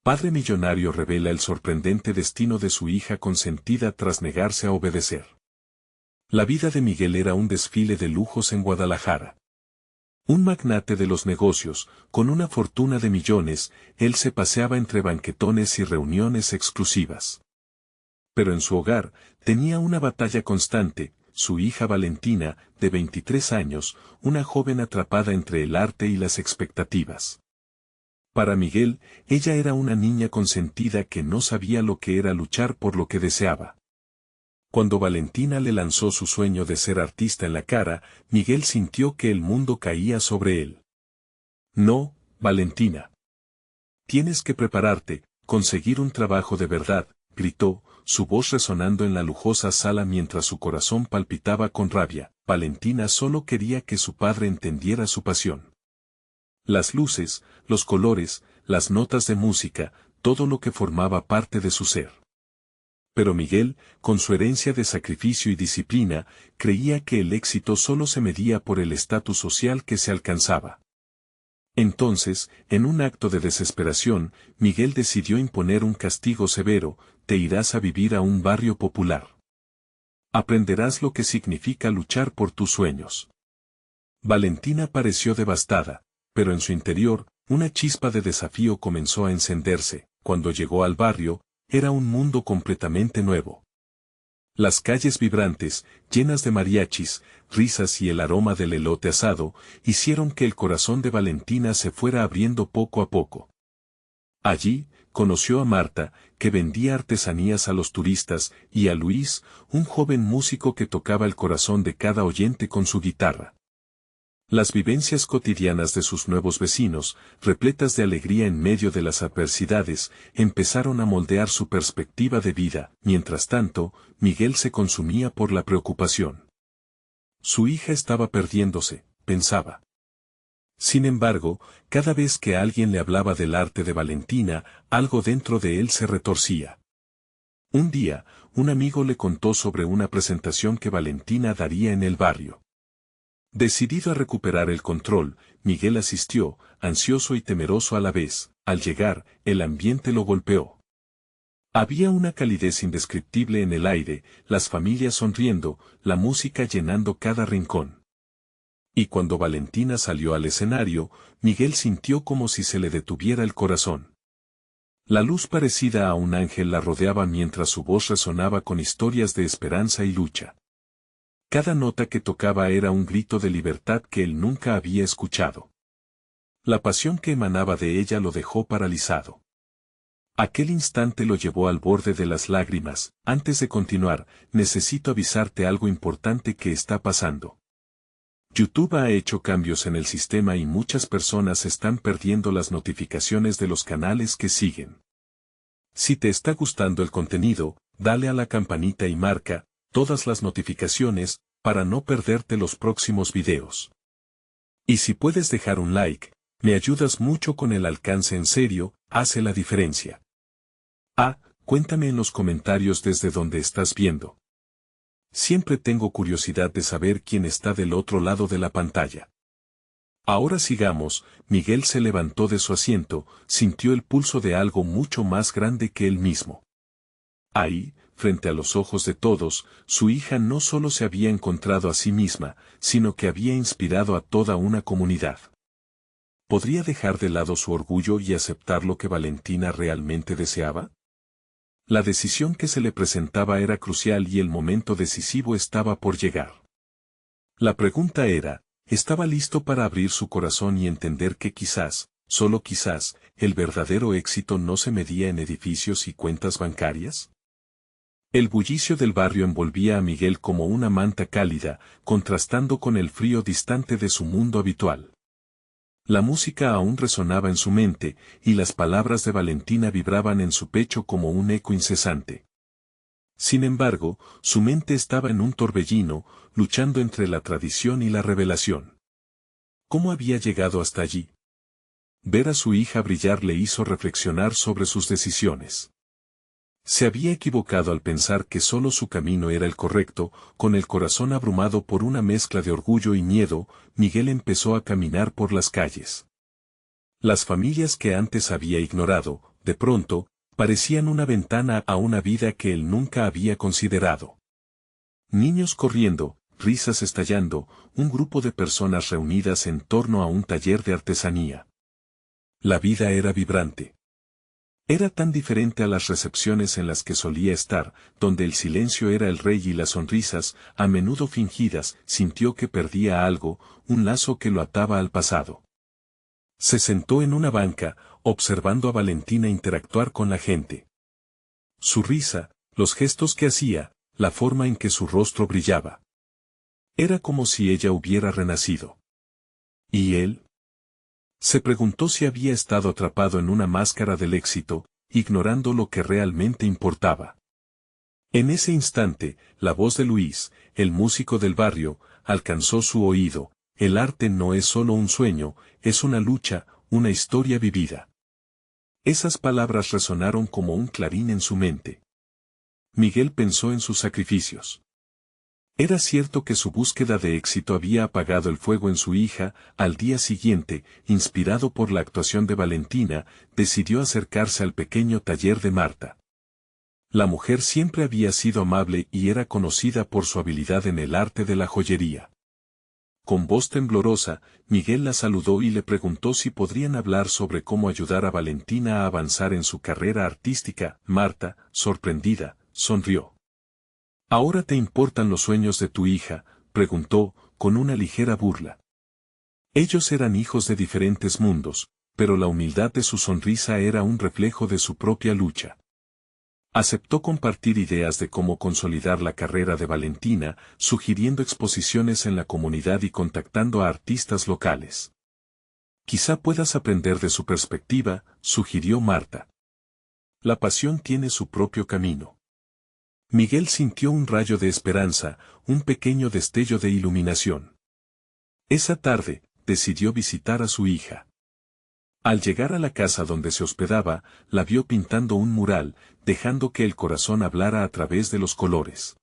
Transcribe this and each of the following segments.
Padre millonario revela el sorprendente destino de su hija consentida tras negarse a obedecer. La vida de Miguel era un desfile de lujos en Guadalajara. Un magnate de los negocios, con una fortuna de millones, él se paseaba entre banquetones y reuniones exclusivas. Pero en su hogar, tenía una batalla constante, su hija Valentina, de 23 años, una joven atrapada entre el arte y las expectativas. Para Miguel, ella era una niña consentida que no sabía lo que era luchar por lo que deseaba. Cuando Valentina le lanzó su sueño de ser artista en la cara, Miguel sintió que el mundo caía sobre él. No, Valentina. Tienes que prepararte, conseguir un trabajo de verdad, gritó, su voz resonando en la lujosa sala mientras su corazón palpitaba con rabia. Valentina solo quería que su padre entendiera su pasión. Las luces, los colores, las notas de música, todo lo que formaba parte de su ser. Pero Miguel, con su herencia de sacrificio y disciplina, creía que el éxito solo se medía por el estatus social que se alcanzaba. Entonces, en un acto de desesperación, Miguel decidió imponer un castigo severo: te irás a vivir a un barrio popular. Aprenderás lo que significa luchar por tus sueños. Valentina pareció devastada, pero en su interior, una chispa de desafío comenzó a encenderse. Cuando llegó al barrio, era un mundo completamente nuevo. Las calles vibrantes, llenas de mariachis, risas y el aroma del elote asado, hicieron que el corazón de Valentina se fuera abriendo poco a poco. Allí, conoció a Marta, que vendía artesanías a los turistas, y a Luis, un joven músico que tocaba el corazón de cada oyente con su guitarra. Las vivencias cotidianas de sus nuevos vecinos, repletas de alegría en medio de las adversidades, empezaron a moldear su perspectiva de vida. Mientras tanto, Miguel se consumía por la preocupación. Su hija estaba perdiéndose, pensaba. Sin embargo, cada vez que alguien le hablaba del arte de Valentina, algo dentro de él se retorcía. Un día, un amigo le contó sobre una presentación que Valentina daría en el barrio. Decidido a recuperar el control, Miguel asistió, ansioso y temeroso a la vez. Al llegar, el ambiente lo golpeó. Había una calidez indescriptible en el aire, las familias sonriendo, la música llenando cada rincón. Y cuando Valentina salió al escenario, Miguel sintió como si se le detuviera el corazón. La luz parecida a un ángel la rodeaba mientras su voz resonaba con historias de esperanza y lucha. Cada nota que tocaba era un grito de libertad que él nunca había escuchado. La pasión que emanaba de ella lo dejó paralizado. Aquel instante lo llevó al borde de las lágrimas. Antes de continuar, necesito avisarte algo importante que está pasando. YouTube ha hecho cambios en el sistema y muchas personas están perdiendo las notificaciones de los canales que siguen. Si te está gustando el contenido, dale a la campanita y marca todas las notificaciones, para no perderte los próximos videos. Y si puedes dejar un like, me ayudas mucho con el alcance. En serio, hace la diferencia. Cuéntame en los comentarios desde donde estás viendo. Siempre tengo curiosidad de saber quién está del otro lado de la pantalla. Ahora sigamos. Miguel se levantó de su asiento, sintió el pulso de algo mucho más grande que él mismo. Ahí, frente a los ojos de todos, su hija no solo se había encontrado a sí misma, sino que había inspirado a toda una comunidad. ¿Podría dejar de lado su orgullo y aceptar lo que Valentina realmente deseaba? La decisión que se le presentaba era crucial y el momento decisivo estaba por llegar. La pregunta era, ¿estaba listo para abrir su corazón y entender que quizás, solo quizás, el verdadero éxito no se medía en edificios y cuentas bancarias? El bullicio del barrio envolvía a Miguel como una manta cálida, contrastando con el frío distante de su mundo habitual. La música aún resonaba en su mente, y las palabras de Valentina vibraban en su pecho como un eco incesante. Sin embargo, su mente estaba en un torbellino, luchando entre la tradición y la revelación. ¿Cómo había llegado hasta allí? Ver a su hija brillar le hizo reflexionar sobre sus decisiones. Se había equivocado al pensar que solo su camino era el correcto. Con el corazón abrumado por una mezcla de orgullo y miedo, Miguel empezó a caminar por las calles. Las familias que antes había ignorado, de pronto, parecían una ventana a una vida que él nunca había considerado. Niños corriendo, risas estallando, un grupo de personas reunidas en torno a un taller de artesanía. La vida era vibrante. Era tan diferente a las recepciones en las que solía estar, donde el silencio era el rey y las sonrisas, a menudo fingidas, sintió que perdía algo, un lazo que lo ataba al pasado. Se sentó en una banca, observando a Valentina interactuar con la gente. Su risa, los gestos que hacía, la forma en que su rostro brillaba. Era como si ella hubiera renacido. ¿Y él? Se preguntó si había estado atrapado en una máscara del éxito, ignorando lo que realmente importaba. En ese instante, la voz de Luis, el músico del barrio, alcanzó su oído. El arte no es solo un sueño, es una lucha, una historia vivida. Esas palabras resonaron como un clarín en su mente. Miguel pensó en sus sacrificios. Era cierto que su búsqueda de éxito había apagado el fuego en su hija. Al día siguiente, inspirado por la actuación de Valentina, decidió acercarse al pequeño taller de Marta. La mujer siempre había sido amable y era conocida por su habilidad en el arte de la joyería. Con voz temblorosa, Miguel la saludó y le preguntó si podrían hablar sobre cómo ayudar a Valentina a avanzar en su carrera artística. Marta, sorprendida, sonrió. ¿Ahora te importan los sueños de tu hija?, preguntó, con una ligera burla. Ellos eran hijos de diferentes mundos, pero la humildad de su sonrisa era un reflejo de su propia lucha. Aceptó compartir ideas de cómo consolidar la carrera de Valentina, sugiriendo exposiciones en la comunidad y contactando a artistas locales. Quizá puedas aprender de su perspectiva, sugirió Marta. La pasión tiene su propio camino. Miguel sintió un rayo de esperanza, un pequeño destello de iluminación. Esa tarde, decidió visitar a su hija. Al llegar a la casa donde se hospedaba, la vio pintando un mural, dejando que el corazón hablara a través de los colores.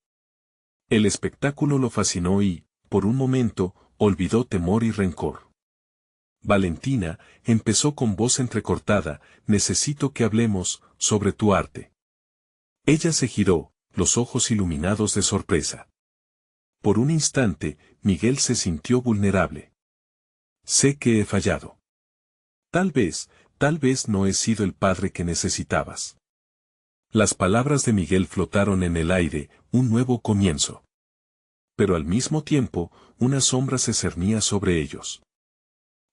El espectáculo lo fascinó y, por un momento, olvidó temor y rencor. Valentina, empezó con voz entrecortada, necesito que hablemos sobre tu arte. Ella se giró, los ojos iluminados de sorpresa. Por un instante, Miguel se sintió vulnerable. Sé que he fallado. Tal vez no he sido el padre que necesitabas. Las palabras de Miguel flotaron en el aire, un nuevo comienzo. Pero al mismo tiempo, una sombra se cernía sobre ellos.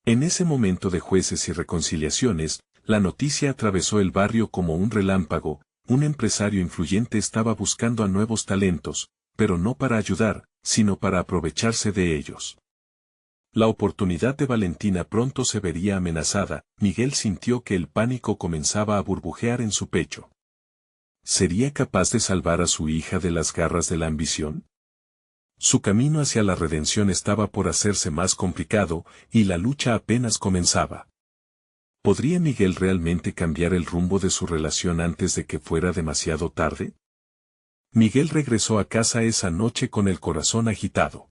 En ese momento de jueces y reconciliaciones, la noticia atravesó el barrio como un relámpago. Un empresario influyente estaba buscando a nuevos talentos, pero no para ayudar, sino para aprovecharse de ellos. La oportunidad de Valentina pronto se vería amenazada. Miguel sintió que el pánico comenzaba a burbujear en su pecho. ¿Sería capaz de salvar a su hija de las garras de la ambición? Su camino hacia la redención estaba por hacerse más complicado, y la lucha apenas comenzaba. ¿Podría Miguel realmente cambiar el rumbo de su relación antes de que fuera demasiado tarde? Miguel regresó a casa esa noche con el corazón agitado.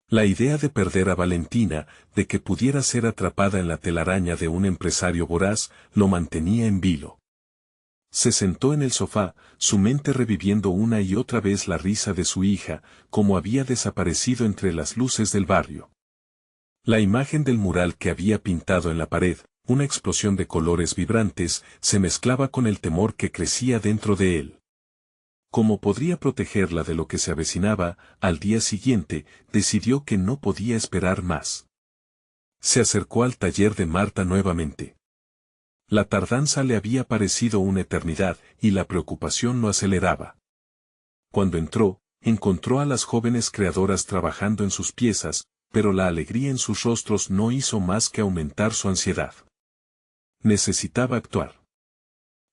La idea de perder a Valentina, de que pudiera ser atrapada en la telaraña de un empresario voraz, lo mantenía en vilo. Se sentó en el sofá, su mente reviviendo una y otra vez la risa de su hija, como había desaparecido entre las luces del barrio. La imagen del mural que había pintado en la pared, una explosión de colores vibrantes, se mezclaba con el temor que crecía dentro de él. ¿Cómo podría protegerla de lo que se avecinaba? Al día siguiente, decidió que no podía esperar más. Se acercó al taller de Marta nuevamente. La tardanza le había parecido una eternidad, y la preocupación lo aceleraba. Cuando entró, encontró a las jóvenes creadoras trabajando en sus piezas, pero la alegría en sus rostros no hizo más que aumentar su ansiedad. Necesitaba actuar.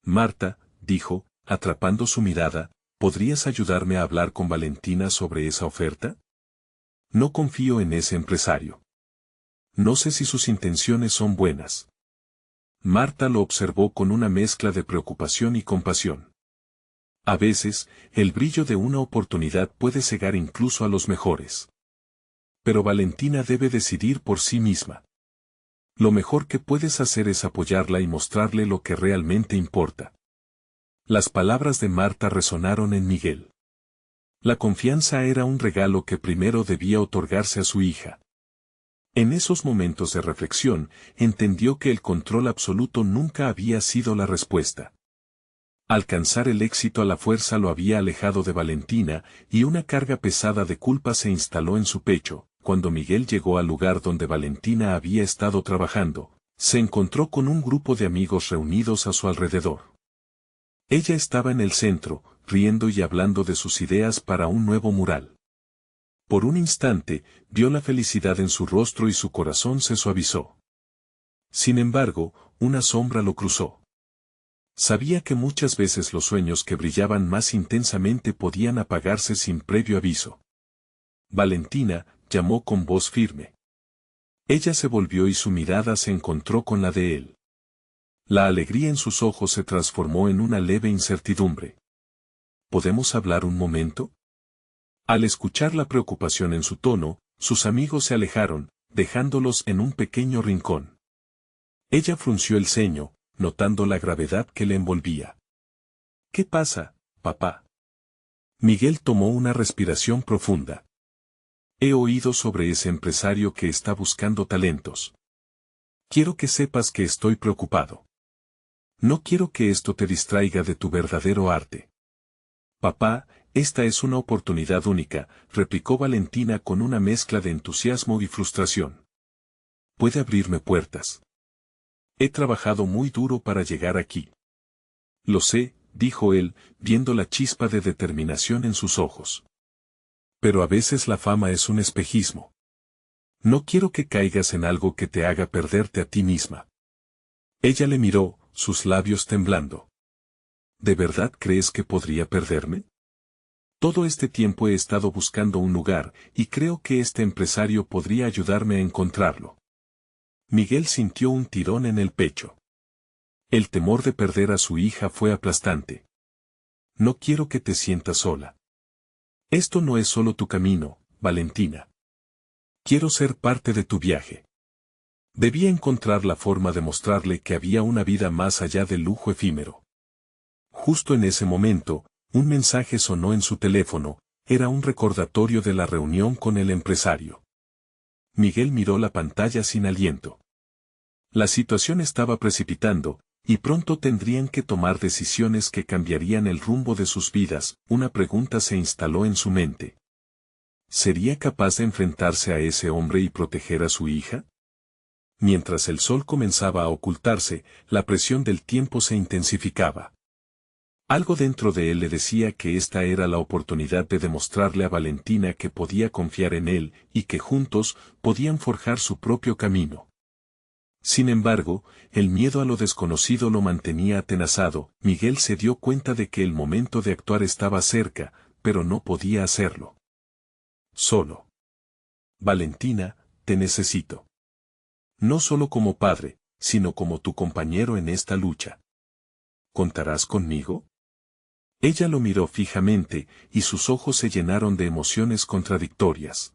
Marta, dijo, atrapando su mirada, ¿podrías ayudarme a hablar con Valentina sobre esa oferta? No confío en ese empresario. No sé si sus intenciones son buenas. Marta lo observó con una mezcla de preocupación y compasión. A veces, el brillo de una oportunidad puede cegar incluso a los mejores. Pero Valentina debe decidir por sí misma. Lo mejor que puedes hacer es apoyarla y mostrarle lo que realmente importa. Las palabras de Marta resonaron en Miguel. La confianza era un regalo que primero debía otorgarse a su hija. En esos momentos de reflexión, entendió que el control absoluto nunca había sido la respuesta. Alcanzar el éxito a la fuerza lo había alejado de Valentina, y una carga pesada de culpa se instaló en su pecho. Cuando Miguel llegó al lugar donde Valentina había estado trabajando, se encontró con un grupo de amigos reunidos a su alrededor. Ella estaba en el centro, riendo y hablando de sus ideas para un nuevo mural. Por un instante, vio la felicidad en su rostro y su corazón se suavizó. Sin embargo, una sombra lo cruzó. Sabía que muchas veces los sueños que brillaban más intensamente podían apagarse sin previo aviso. Valentina, llamó con voz firme. Ella se volvió y su mirada se encontró con la de él. La alegría en sus ojos se transformó en una leve incertidumbre. ¿Podemos hablar un momento? Al escuchar la preocupación en su tono, sus amigos se alejaron, dejándolos en un pequeño rincón. Ella frunció el ceño, notando la gravedad que le envolvía. ¿Qué pasa, papá? Miguel tomó una respiración profunda. He oído sobre ese empresario que está buscando talentos. Quiero que sepas que estoy preocupado. No quiero que esto te distraiga de tu verdadero arte. Papá, esta es una oportunidad única, replicó Valentina con una mezcla de entusiasmo y frustración. Puede abrirme puertas. He trabajado muy duro para llegar aquí. Lo sé, dijo él, viendo la chispa de determinación en sus ojos. Pero a veces la fama es un espejismo. No quiero que caigas en algo que te haga perderte a ti misma. Ella le miró, sus labios temblando. ¿De verdad crees que podría perderme? Todo este tiempo he estado buscando un lugar, y creo que este empresario podría ayudarme a encontrarlo. Miguel sintió un tirón en el pecho. El temor de perder a su hija fue aplastante. No quiero que te sientas sola. Esto no es solo tu camino, Valentina. Quiero ser parte de tu viaje. Debía encontrar la forma de mostrarle que había una vida más allá del lujo efímero. Justo en ese momento, un mensaje sonó en su teléfono, era un recordatorio de la reunión con el empresario. Miguel miró la pantalla sin aliento. La situación estaba precipitando, y pronto tendrían que tomar decisiones que cambiarían el rumbo de sus vidas. Una pregunta se instaló en su mente. ¿Sería capaz de enfrentarse a ese hombre y proteger a su hija? Mientras el sol comenzaba a ocultarse, la presión del tiempo se intensificaba. Algo dentro de él le decía que esta era la oportunidad de demostrarle a Valentina que podía confiar en él y que juntos podían forjar su propio camino. Sin embargo, el miedo a lo desconocido lo mantenía atenazado. Miguel se dio cuenta de que el momento de actuar estaba cerca, pero no podía hacerlo solo. Valentina, te necesito. No solo como padre, sino como tu compañero en esta lucha. ¿Contarás conmigo? Ella lo miró fijamente, y sus ojos se llenaron de emociones contradictorias.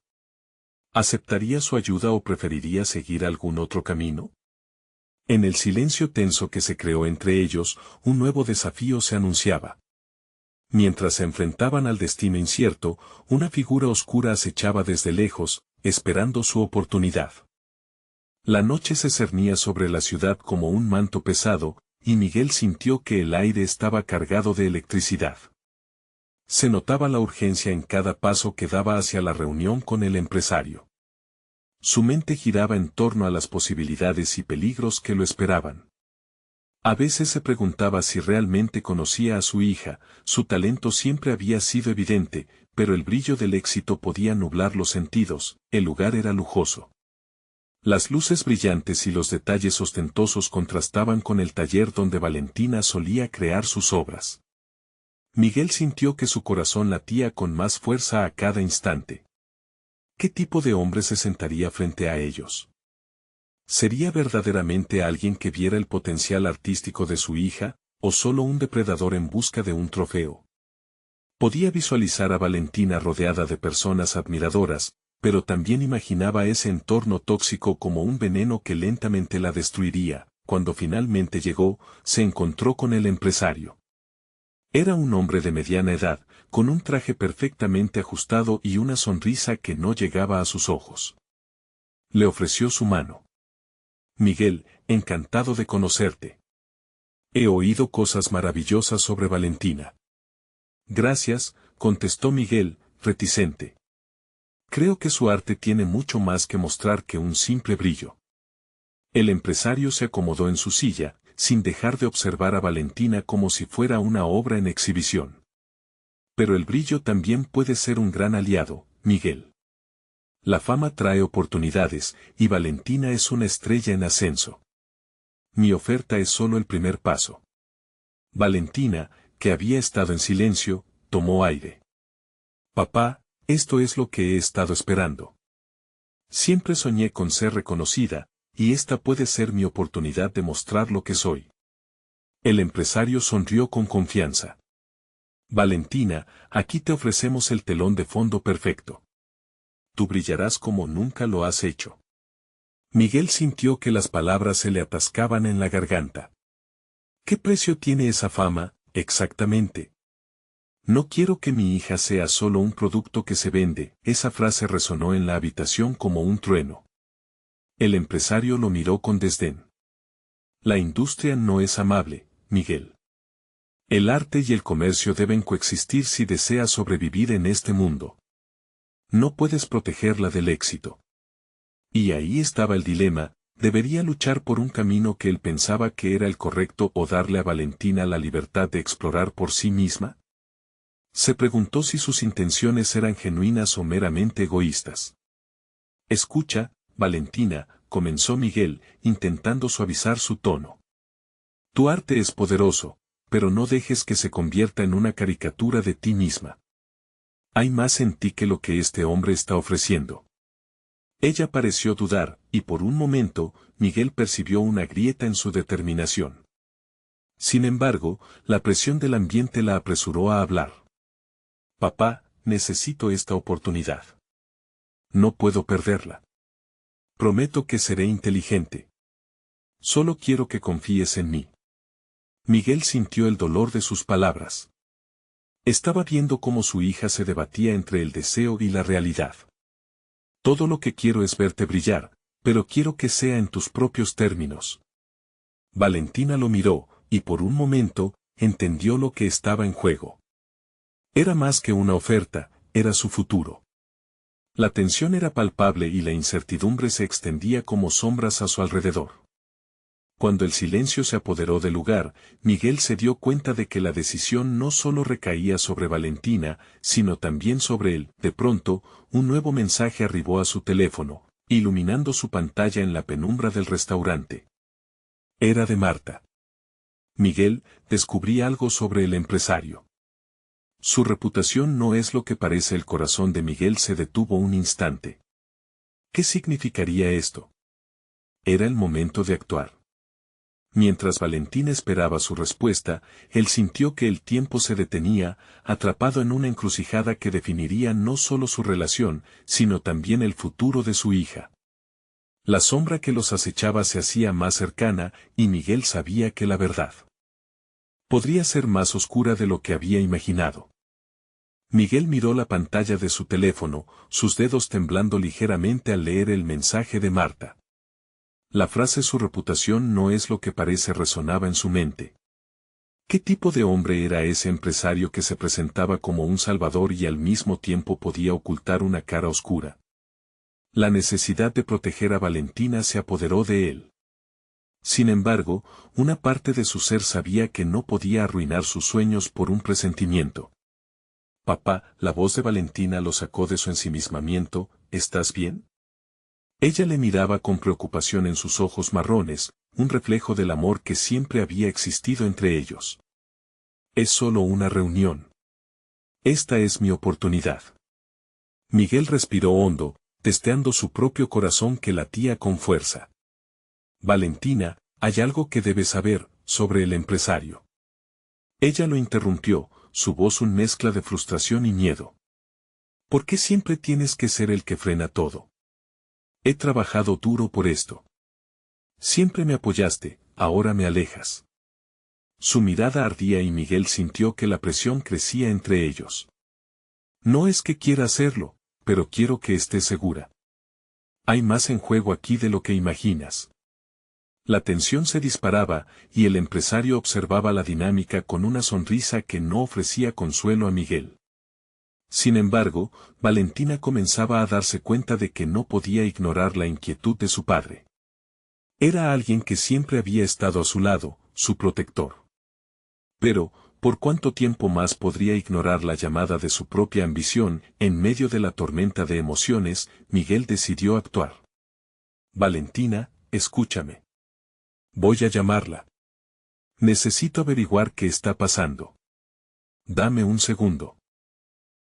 ¿Aceptaría su ayuda o preferiría seguir algún otro camino? En el silencio tenso que se creó entre ellos, un nuevo desafío se anunciaba. Mientras se enfrentaban al destino incierto, una figura oscura acechaba desde lejos, esperando su oportunidad. La noche se cernía sobre la ciudad como un manto pesado, y Miguel sintió que el aire estaba cargado de electricidad. Se notaba la urgencia en cada paso que daba hacia la reunión con el empresario. Su mente giraba en torno a las posibilidades y peligros que lo esperaban. A veces se preguntaba si realmente conocía a su hija. Su talento siempre había sido evidente, pero el brillo del éxito podía nublar los sentidos. El lugar era lujoso. Las luces brillantes y los detalles ostentosos contrastaban con el taller donde Valentina solía crear sus obras. Miguel sintió que su corazón latía con más fuerza a cada instante. ¿Qué tipo de hombre se sentaría frente a ellos? ¿Sería verdaderamente alguien que viera el potencial artístico de su hija, o solo un depredador en busca de un trofeo? Podía visualizar a Valentina rodeada de personas admiradoras, pero también imaginaba ese entorno tóxico como un veneno que lentamente la destruiría. Cuando finalmente llegó, se encontró con el empresario. Era un hombre de mediana edad, con un traje perfectamente ajustado y una sonrisa que no llegaba a sus ojos. Le ofreció su mano. Miguel, encantado de conocerte. He oído cosas maravillosas sobre Valentina. Gracias, contestó Miguel, reticente. Creo que su arte tiene mucho más que mostrar que un simple brillo. El empresario se acomodó en su silla, sin dejar de observar a Valentina como si fuera una obra en exhibición. Pero el brillo también puede ser un gran aliado, Miguel. La fama trae oportunidades, y Valentina es una estrella en ascenso. Mi oferta es solo el primer paso. Valentina, que había estado en silencio, tomó aire. Papá, esto es lo que he estado esperando. Siempre soñé con ser reconocida, y esta puede ser mi oportunidad de mostrar lo que soy. El empresario sonrió con confianza. Valentina, aquí te ofrecemos el telón de fondo perfecto. Tú brillarás como nunca lo has hecho. Miguel sintió que las palabras se le atascaban en la garganta. ¿Qué precio tiene esa fama, exactamente? No quiero que mi hija sea solo un producto que se vende. Esa frase resonó en la habitación como un trueno. El empresario lo miró con desdén. La industria no es amable, Miguel. El arte y el comercio deben coexistir si deseas sobrevivir en este mundo. No puedes protegerla del éxito. Y ahí estaba el dilema, ¿debería luchar por un camino que él pensaba que era el correcto o darle a Valentina la libertad de explorar por sí misma? Se preguntó si sus intenciones eran genuinas o meramente egoístas. Escucha, Valentina, comenzó Miguel, intentando suavizar su tono. Tu arte es poderoso, pero no dejes que se convierta en una caricatura de ti misma. Hay más en ti que lo que este hombre está ofreciendo. Ella pareció dudar, y por un momento, Miguel percibió una grieta en su determinación. Sin embargo, la presión del ambiente la apresuró a hablar. Papá, necesito esta oportunidad. No puedo perderla. Prometo que seré inteligente. Solo quiero que confíes en mí. Miguel sintió el dolor de sus palabras. Estaba viendo cómo su hija se debatía entre el deseo y la realidad. Todo lo que quiero es verte brillar, pero quiero que sea en tus propios términos. Valentina lo miró, y por un momento, entendió lo que estaba en juego. Era más que una oferta, era su futuro. La tensión era palpable y la incertidumbre se extendía como sombras a su alrededor. Cuando el silencio se apoderó del lugar, Miguel se dio cuenta de que la decisión no solo recaía sobre Valentina, sino también sobre él. De pronto, un nuevo mensaje arribó a su teléfono, iluminando su pantalla en la penumbra del restaurante. Era de Marta. Miguel, descubrí algo sobre el empresario. Su reputación no es lo que parece. El corazón de Miguel se detuvo un instante. ¿Qué significaría esto? Era el momento de actuar. Mientras Valentina esperaba su respuesta, él sintió que el tiempo se detenía, atrapado en una encrucijada que definiría no solo su relación, sino también el futuro de su hija. La sombra que los acechaba se hacía más cercana, y Miguel sabía que la verdad podría ser más oscura de lo que había imaginado. Miguel miró la pantalla de su teléfono, sus dedos temblando ligeramente al leer el mensaje de Marta. La frase «su reputación no es lo que parece» resonaba en su mente. ¿Qué tipo de hombre era ese empresario que se presentaba como un salvador y al mismo tiempo podía ocultar una cara oscura? La necesidad de proteger a Valentina se apoderó de él. Sin embargo, una parte de su ser sabía que no podía arruinar sus sueños por un presentimiento. Papá, la voz de Valentina lo sacó de su ensimismamiento. ¿Estás bien? Ella le miraba con preocupación en sus ojos marrones, un reflejo del amor que siempre había existido entre ellos. Es solo una reunión. Esta es mi oportunidad. Miguel respiró hondo, testeando su propio corazón que latía con fuerza. Valentina, hay algo que debes saber sobre el empresario. Ella lo interrumpió, su voz una mezcla de frustración y miedo. ¿Por qué siempre tienes que ser el que frena todo? He trabajado duro por esto. Siempre me apoyaste, ahora me alejas. Su mirada ardía y Miguel sintió que la presión crecía entre ellos. No es que quiera hacerlo, pero quiero que estés segura. Hay más en juego aquí de lo que imaginas. La tensión se disparaba, y el empresario observaba la dinámica con una sonrisa que no ofrecía consuelo a Miguel. Sin embargo, Valentina comenzaba a darse cuenta de que no podía ignorar la inquietud de su padre. Era alguien que siempre había estado a su lado, su protector. Pero, ¿por cuánto tiempo más podría ignorar la llamada de su propia ambición? En medio de la tormenta de emociones, Miguel decidió actuar. Valentina, escúchame. Voy a llamarla. Necesito averiguar qué está pasando. Dame un segundo.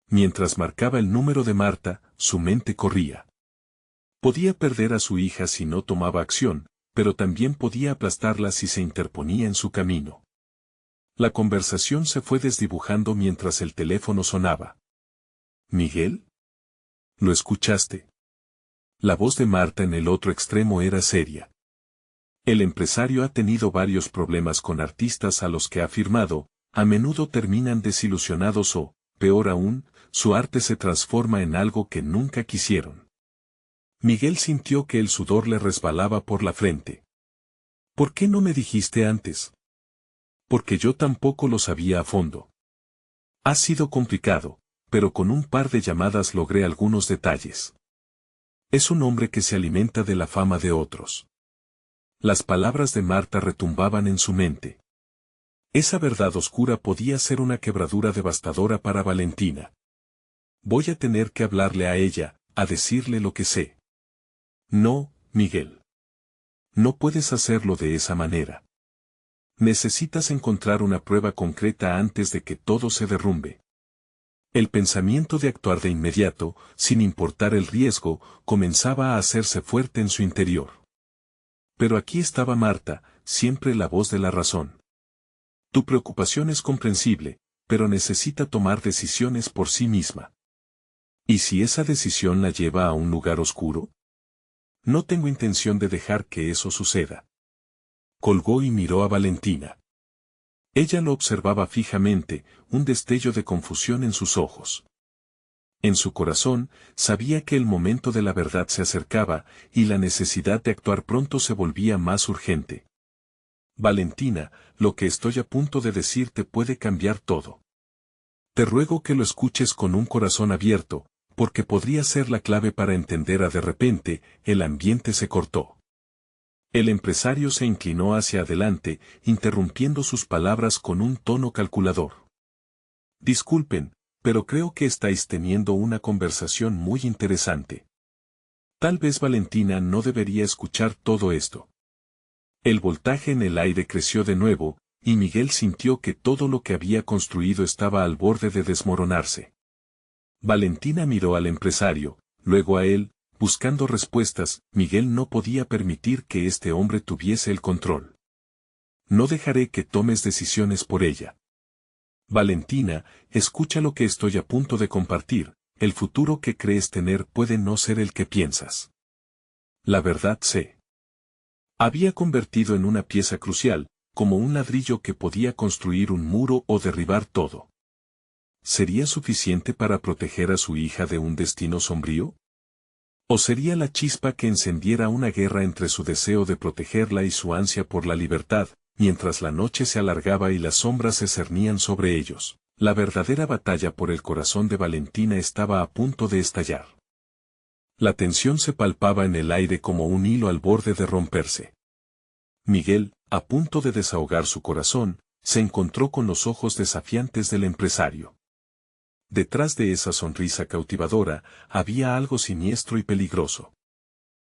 Mientras marcaba el número de Marta, su mente corría. Podía perder a su hija si no tomaba acción, pero también podía aplastarla si se interponía en su camino. La conversación se fue desdibujando mientras el teléfono sonaba. ¿Miguel? ¿Lo escuchaste? La voz de Marta en el otro extremo era seria. El empresario ha tenido varios problemas con artistas a los que ha firmado, a menudo terminan desilusionados o, peor aún, su arte se transforma en algo que nunca quisieron. Miguel sintió que el sudor le resbalaba por la frente. ¿Por qué no me dijiste antes? Porque yo tampoco lo sabía a fondo. Ha sido complicado, pero con un par de llamadas logré algunos detalles. Es un hombre que se alimenta de la fama de otros. Las palabras de Marta retumbaban en su mente. Esa verdad oscura podía ser una quebradura devastadora para Valentina. Voy a tener que hablarle a ella, a decirle lo que sé. No, Miguel. No puedes hacerlo de esa manera. Necesitas encontrar una prueba concreta antes de que todo se derrumbe. El pensamiento de actuar de inmediato, sin importar el riesgo, comenzaba a hacerse fuerte en su interior. Pero aquí estaba Marta, siempre la voz de la razón. Tu preocupación es comprensible, pero necesita tomar decisiones por sí misma. ¿Y si esa decisión la lleva a un lugar oscuro? No tengo intención de dejar que eso suceda. Colgó y miró a Valentina. Ella lo observaba fijamente, un destello de confusión en sus ojos. En su corazón, sabía que el momento de la verdad se acercaba, y la necesidad de actuar pronto se volvía más urgente. Valentina, lo que estoy a punto de decirte puede cambiar todo. Te ruego que lo escuches con un corazón abierto, porque podría ser la clave para entender. De repente, el ambiente se cortó. El empresario se inclinó hacia adelante, interrumpiendo sus palabras con un tono calculador. Disculpen, pero creo que estáis teniendo una conversación muy interesante. Tal vez Valentina no debería escuchar todo esto. El voltaje en el aire creció de nuevo, y Miguel sintió que todo lo que había construido estaba al borde de desmoronarse. Valentina miró al empresario, luego a él, buscando respuestas. Miguel no podía permitir que este hombre tuviese el control. No dejaré que tomes decisiones por ella. Valentina, escucha lo que estoy a punto de compartir, el futuro que crees tener puede no ser el que piensas. La verdad se había convertido en una pieza crucial, como un ladrillo que podía construir un muro o derribar todo. ¿Sería suficiente para proteger a su hija de un destino sombrío? ¿O sería la chispa que encendiera una guerra entre su deseo de protegerla y su ansia por la libertad, mientras la noche se alargaba y las sombras se cernían sobre ellos? La verdadera batalla por el corazón de Valentina estaba a punto de estallar. La tensión se palpaba en el aire como un hilo al borde de romperse. Miguel, a punto de desahogar su corazón, se encontró con los ojos desafiantes del empresario. Detrás de esa sonrisa cautivadora, había algo siniestro y peligroso.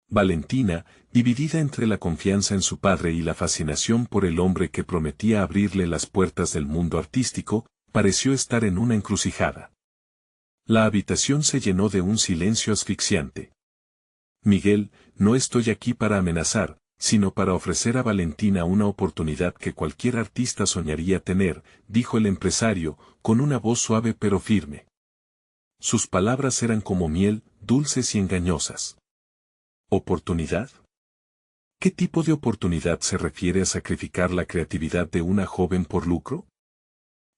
Valentina, dividida entre la confianza en su padre y la fascinación por el hombre que prometía abrirle las puertas del mundo artístico, pareció estar en una encrucijada. La habitación se llenó de un silencio asfixiante. Miguel, no estoy aquí para amenazar, sino para ofrecer a Valentina una oportunidad que cualquier artista soñaría tener, dijo el empresario, con una voz suave pero firme. Sus palabras eran como miel, dulces y engañosas. ¿Oportunidad? ¿Qué tipo de oportunidad se refiere a sacrificar la creatividad de una joven por lucro?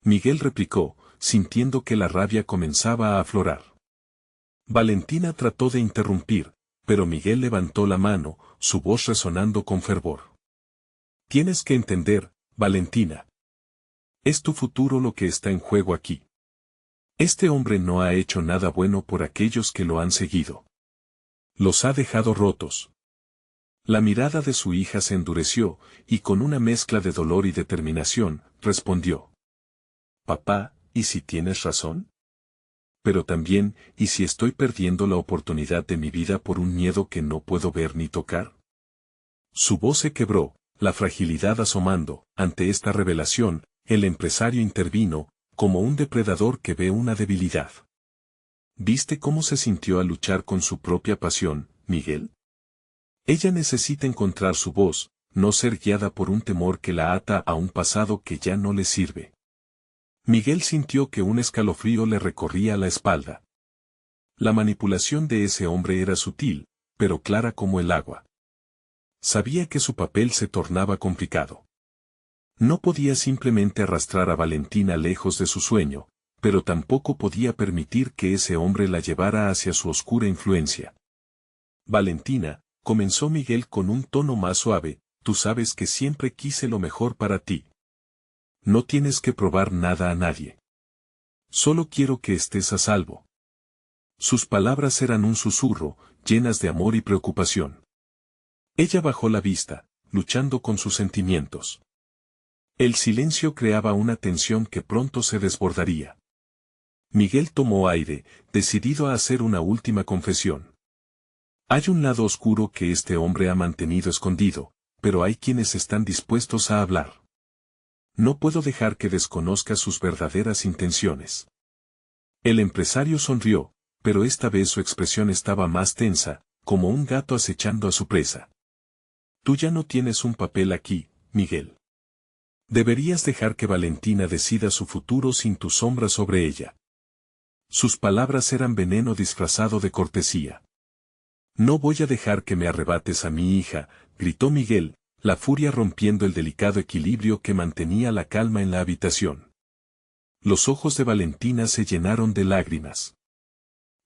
Miguel replicó, sintiendo que la rabia comenzaba a aflorar. Valentina trató de interrumpir, pero Miguel levantó la mano, su voz resonando con fervor. Tienes que entender, Valentina. Es tu futuro lo que está en juego aquí. Este hombre no ha hecho nada bueno por aquellos que lo han seguido. Los ha dejado rotos. La mirada de su hija se endureció, y con una mezcla de dolor y determinación, respondió. Papá, ¿y si tienes razón? Pero también, ¿y si estoy perdiendo la oportunidad de mi vida por un miedo que no puedo ver ni tocar? Su voz se quebró, la fragilidad asomando. Ante esta revelación, el empresario intervino, como un depredador que ve una debilidad. ¿Viste cómo se sintió al luchar con su propia pasión, Miguel? Ella necesita encontrar su voz, no ser guiada por un temor que la ata a un pasado que ya no le sirve. Miguel sintió que un escalofrío le recorría la espalda. La manipulación de ese hombre era sutil, pero clara como el agua. Sabía que su papel se tornaba complicado. No podía simplemente arrastrar a Valentina lejos de su sueño, pero tampoco podía permitir que ese hombre la llevara hacia su oscura influencia. Valentina, comenzó Miguel con un tono más suave, tú sabes que siempre quise lo mejor para ti. No tienes que probar nada a nadie. Solo quiero que estés a salvo. Sus palabras eran un susurro, llenas de amor y preocupación. Ella bajó la vista, luchando con sus sentimientos. El silencio creaba una tensión que pronto se desbordaría. Miguel tomó aire, decidido a hacer una última confesión. Hay un lado oscuro que este hombre ha mantenido escondido, pero hay quienes están dispuestos a hablar. No puedo dejar que desconozca sus verdaderas intenciones. El empresario sonrió, pero esta vez su expresión estaba más tensa, como un gato acechando a su presa. Tú ya no tienes un papel aquí, Miguel. Deberías dejar que Valentina decida su futuro sin tu sombra sobre ella. Sus palabras eran veneno disfrazado de cortesía. No voy a dejar que me arrebates a mi hija, gritó Miguel, la furia rompiendo el delicado equilibrio que mantenía la calma en la habitación. Los ojos de Valentina se llenaron de lágrimas.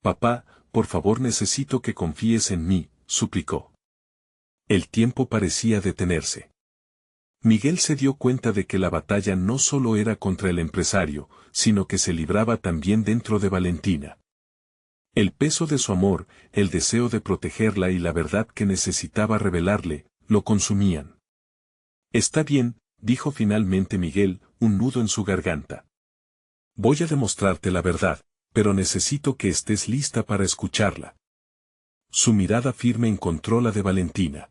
Papá, por favor necesito que confíes en mí, suplicó. El tiempo parecía detenerse. Miguel se dio cuenta de que la batalla no solo era contra el empresario, sino que se libraba también dentro de Valentina. El peso de su amor, el deseo de protegerla y la verdad que necesitaba revelarle, lo consumían. Está bien, dijo finalmente Miguel, un nudo en su garganta. Voy a demostrarte la verdad, pero necesito que estés lista para escucharla. Su mirada firme encontró la de Valentina.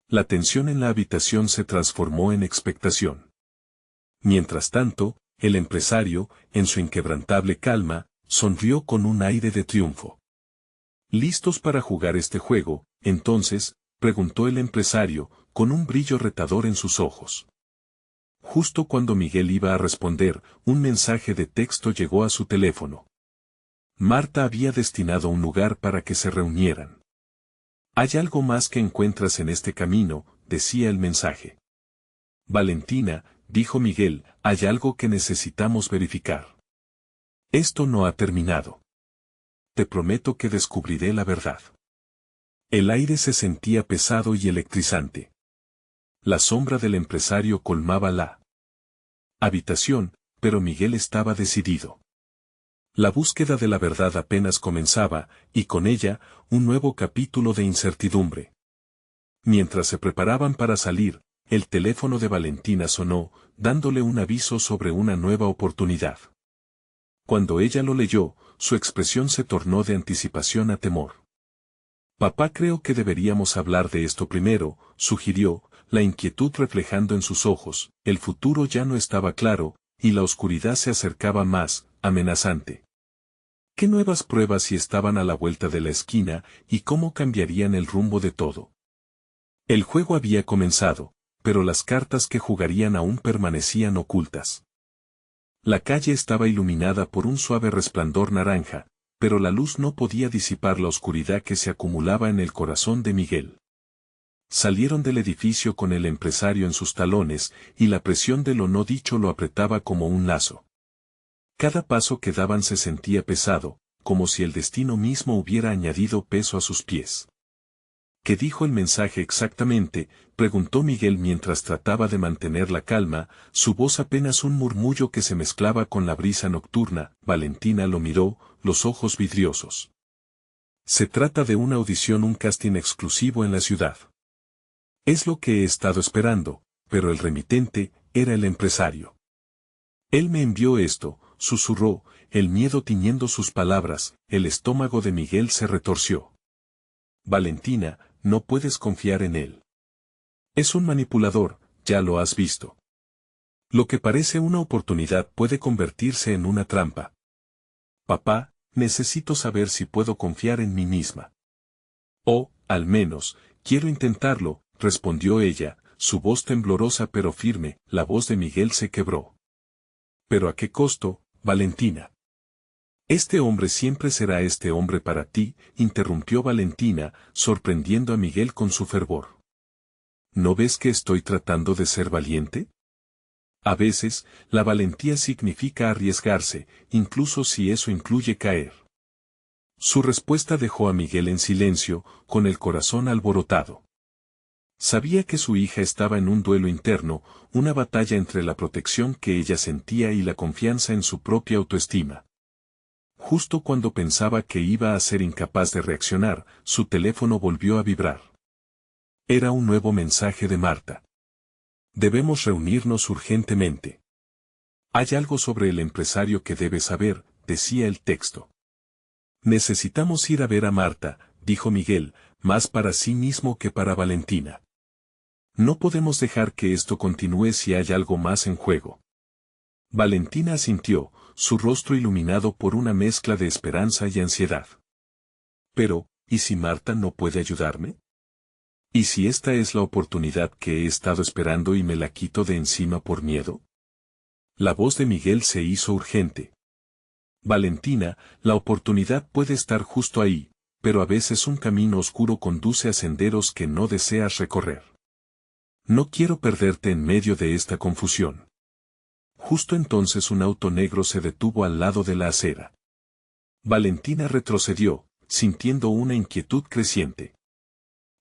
La tensión en la habitación se transformó en expectación. Mientras tanto, el empresario, en su inquebrantable calma, sonrió con un aire de triunfo. ¿Listos para jugar este juego, entonces?, preguntó el empresario, con un brillo retador en sus ojos. Justo cuando Miguel iba a responder, un mensaje de texto llegó a su teléfono. Marta había destinado un lugar para que se reunieran. Hay algo más que encuentras en este camino, decía el mensaje. Valentina, dijo Miguel, hay algo que necesitamos verificar. Esto no ha terminado. Te prometo que descubriré la verdad. El aire se sentía pesado y electrizante. La sombra del empresario colmaba la habitación, pero Miguel estaba decidido. La búsqueda de la verdad apenas comenzaba, y con ella, un nuevo capítulo de incertidumbre. Mientras se preparaban para salir, el teléfono de Valentina sonó, dándole un aviso sobre una nueva oportunidad. Cuando ella lo leyó, su expresión se tornó de anticipación a temor. Papá, creo que deberíamos hablar de esto primero, sugirió, la inquietud reflejando en sus ojos. El futuro ya no estaba claro, y la oscuridad se acercaba más, amenazante. ¿Qué nuevas pruebas si estaban a la vuelta de la esquina, y cómo cambiarían el rumbo de todo? El juego había comenzado, pero las cartas que jugarían aún permanecían ocultas. La calle estaba iluminada por un suave resplandor naranja, pero la luz no podía disipar la oscuridad que se acumulaba en el corazón de Miguel. Salieron del edificio con el empresario en sus talones, y la presión de lo no dicho lo apretaba como un lazo. Cada paso que daban se sentía pesado, como si el destino mismo hubiera añadido peso a sus pies. ¿Qué dijo el mensaje exactamente?, preguntó Miguel mientras trataba de mantener la calma, su voz apenas un murmullo que se mezclaba con la brisa nocturna. Valentina lo miró, los ojos vidriosos. Se trata de una audición, un casting exclusivo en la ciudad. Es lo que he estado esperando, pero el remitente era el empresario. Él me envió esto, susurró, el miedo tiñendo sus palabras. El estómago de Miguel se retorció. Valentina, no puedes confiar en él. Es un manipulador, ya lo has visto. Lo que parece una oportunidad puede convertirse en una trampa. Papá, necesito saber si puedo confiar en mí misma. O, al menos, quiero intentarlo, respondió ella, su voz temblorosa pero firme. La voz de Miguel se quebró. ¿Pero a qué costo, Valentina? Este hombre siempre será este hombre para ti, interrumpió Valentina, sorprendiendo a Miguel con su fervor. ¿No ves que estoy tratando de ser valiente? A veces, la valentía significa arriesgarse, incluso si eso incluye caer. Su respuesta dejó a Miguel en silencio, con el corazón alborotado. Sabía que su hija estaba en un duelo interno, una batalla entre la protección que ella sentía y la confianza en su propia autoestima. Justo cuando pensaba que iba a ser incapaz de reaccionar, su teléfono volvió a vibrar. Era un nuevo mensaje de Marta. Debemos reunirnos urgentemente. Hay algo sobre el empresario que debes saber, decía el texto. Necesitamos ir a ver a Marta, dijo Miguel, más para sí mismo que para Valentina. No podemos dejar que esto continúe si hay algo más en juego. Valentina asintió, su rostro iluminado por una mezcla de esperanza y ansiedad. Pero, ¿y si Marta no puede ayudarme? ¿Y si esta es la oportunidad que he estado esperando y me la quito de encima por miedo? La voz de Miguel se hizo urgente. Valentina, la oportunidad puede estar justo ahí, pero a veces un camino oscuro conduce a senderos que no deseas recorrer. No quiero perderte en medio de esta confusión. Justo entonces un auto negro se detuvo al lado de la acera. Valentina retrocedió, sintiendo una inquietud creciente.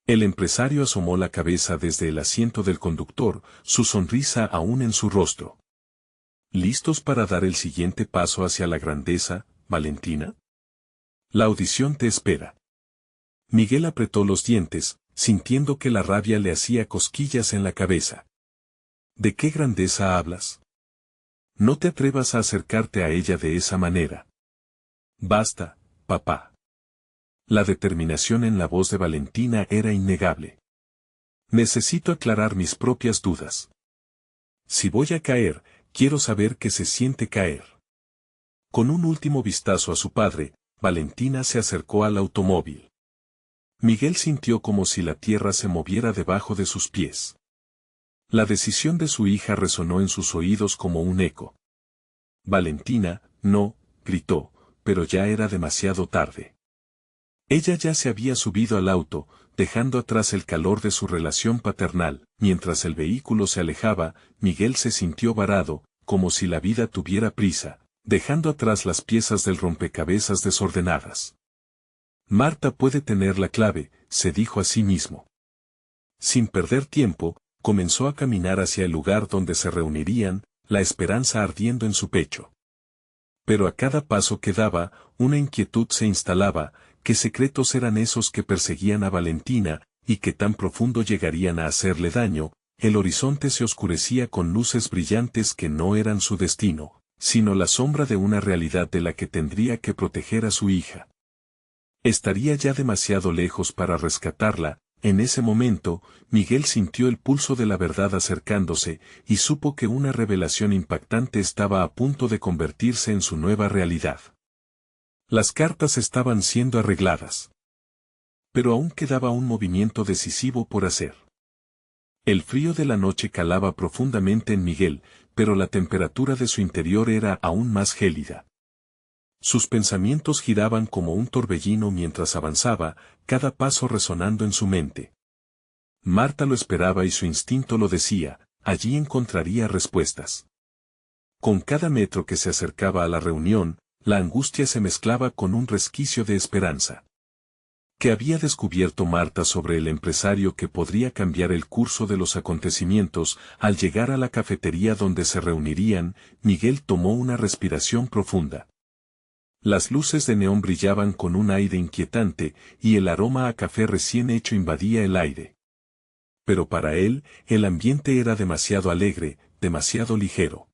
El empresario asomó la cabeza desde el asiento del conductor, su sonrisa aún en su rostro. ¿Listos para dar el siguiente paso hacia la grandeza, Valentina? La audición te espera. Miguel apretó los dientes, sintiendo que la rabia le hacía cosquillas en la cabeza. ¿De qué grandeza hablas? No te atrevas a acercarte a ella de esa manera. Basta, papá. La determinación en la voz de Valentina era innegable. Necesito aclarar mis propias dudas. Si voy a caer, quiero saber qué se siente caer. Con un último vistazo a su padre, Valentina se acercó al automóvil. Miguel sintió como si la tierra se moviera debajo de sus pies. La decisión de su hija resonó en sus oídos como un eco. Valentina, no, gritó, pero ya era demasiado tarde. Ella ya se había subido al auto, dejando atrás el calor de su relación paternal. Mientras el vehículo se alejaba, Miguel se sintió varado, como si la vida tuviera prisa, dejando atrás las piezas del rompecabezas desordenadas. Marta puede tener la clave, se dijo a sí mismo. Sin perder tiempo, comenzó a caminar hacia el lugar donde se reunirían, la esperanza ardiendo en su pecho. Pero a cada paso que daba, una inquietud se instalaba. ¿Qué secretos eran esos que perseguían a Valentina, y que tan profundo llegarían a hacerle daño? El horizonte se oscurecía con luces brillantes que no eran su destino, sino la sombra de una realidad de la que tendría que proteger a su hija. Estaría ya demasiado lejos para rescatarla. En ese momento, Miguel sintió el pulso de la verdad acercándose, y supo que una revelación impactante estaba a punto de convertirse en su nueva realidad. Las cartas estaban siendo arregladas. Pero aún quedaba un movimiento decisivo por hacer. El frío de la noche calaba profundamente en Miguel, pero la temperatura de su interior era aún más gélida. Sus pensamientos giraban como un torbellino mientras avanzaba, cada paso resonando en su mente. Marta lo esperaba y su instinto lo decía, allí encontraría respuestas. Con cada metro que se acercaba a la reunión, la angustia se mezclaba con un resquicio de esperanza. ¿Qué había descubierto Marta sobre el empresario que podría cambiar el curso de los acontecimientos? Al llegar a la cafetería donde se reunirían, Miguel tomó una respiración profunda. Las luces de neón brillaban con un aire inquietante, y el aroma a café recién hecho invadía el aire. Pero para él, el ambiente era demasiado alegre, demasiado ligero.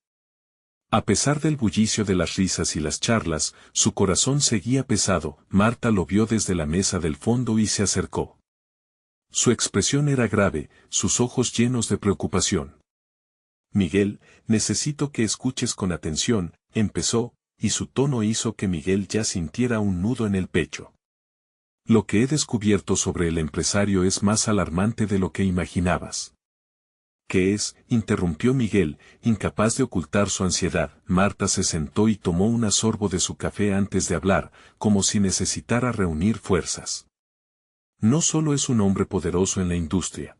A pesar del bullicio de las risas y las charlas, su corazón seguía pesado. Marta lo vio desde la mesa del fondo y se acercó. Su expresión era grave, sus ojos llenos de preocupación. Miguel, necesito que escuches con atención, empezó, y su tono hizo que Miguel ya sintiera un nudo en el pecho. Lo que he descubierto sobre el empresario es más alarmante de lo que imaginabas. ¿Qué es?, interrumpió Miguel, incapaz de ocultar su ansiedad. Marta se sentó y tomó un sorbo de su café antes de hablar, como si necesitara reunir fuerzas. No solo es un hombre poderoso en la industria.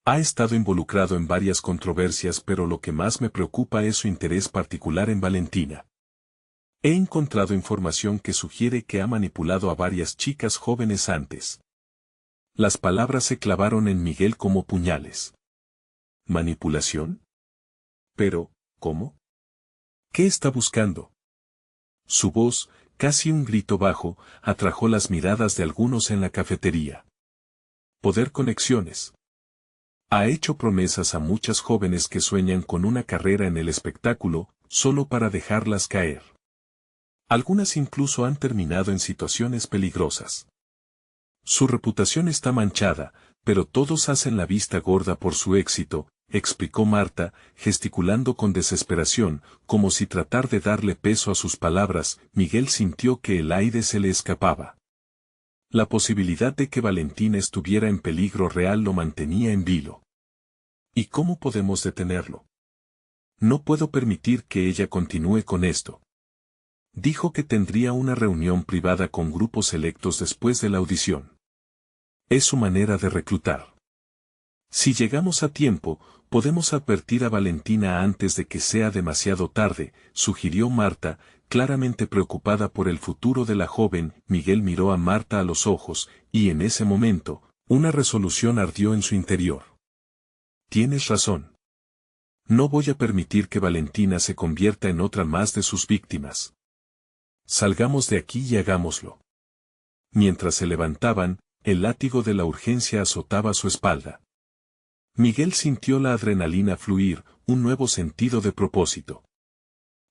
Ha estado involucrado en varias controversias, pero lo que más me preocupa es su interés particular en Valentina. He encontrado información que sugiere que ha manipulado a varias chicas jóvenes antes. Las palabras se clavaron en Miguel como puñales. ¿Manipulación? Pero, ¿cómo? ¿Qué está buscando? Su voz, casi un grito bajo, atrajo las miradas de algunos en la cafetería. Poder conexiones. Ha hecho promesas a muchas jóvenes que sueñan con una carrera en el espectáculo, solo para dejarlas caer. Algunas incluso han terminado en situaciones peligrosas. Su reputación está manchada, pero todos hacen la vista gorda por su éxito, explicó Marta, gesticulando con desesperación, como si tratar de darle peso a sus palabras. Miguel sintió que el aire se le escapaba. La posibilidad de que Valentina estuviera en peligro real lo mantenía en vilo. ¿Y cómo podemos detenerlo? No puedo permitir que ella continúe con esto. Dijo que tendría una reunión privada con grupos selectos después de la audición. Es su manera de reclutar. Si llegamos a tiempo, podemos advertir a Valentina antes de que sea demasiado tarde, sugirió Marta, claramente preocupada por el futuro de la joven. Miguel miró a Marta a los ojos, y en ese momento, una resolución ardió en su interior. Tienes razón. No voy a permitir que Valentina se convierta en otra más de sus víctimas. Salgamos de aquí y hagámoslo. Mientras se levantaban, el látigo de la urgencia azotaba su espalda. Miguel sintió la adrenalina fluir, un nuevo sentido de propósito.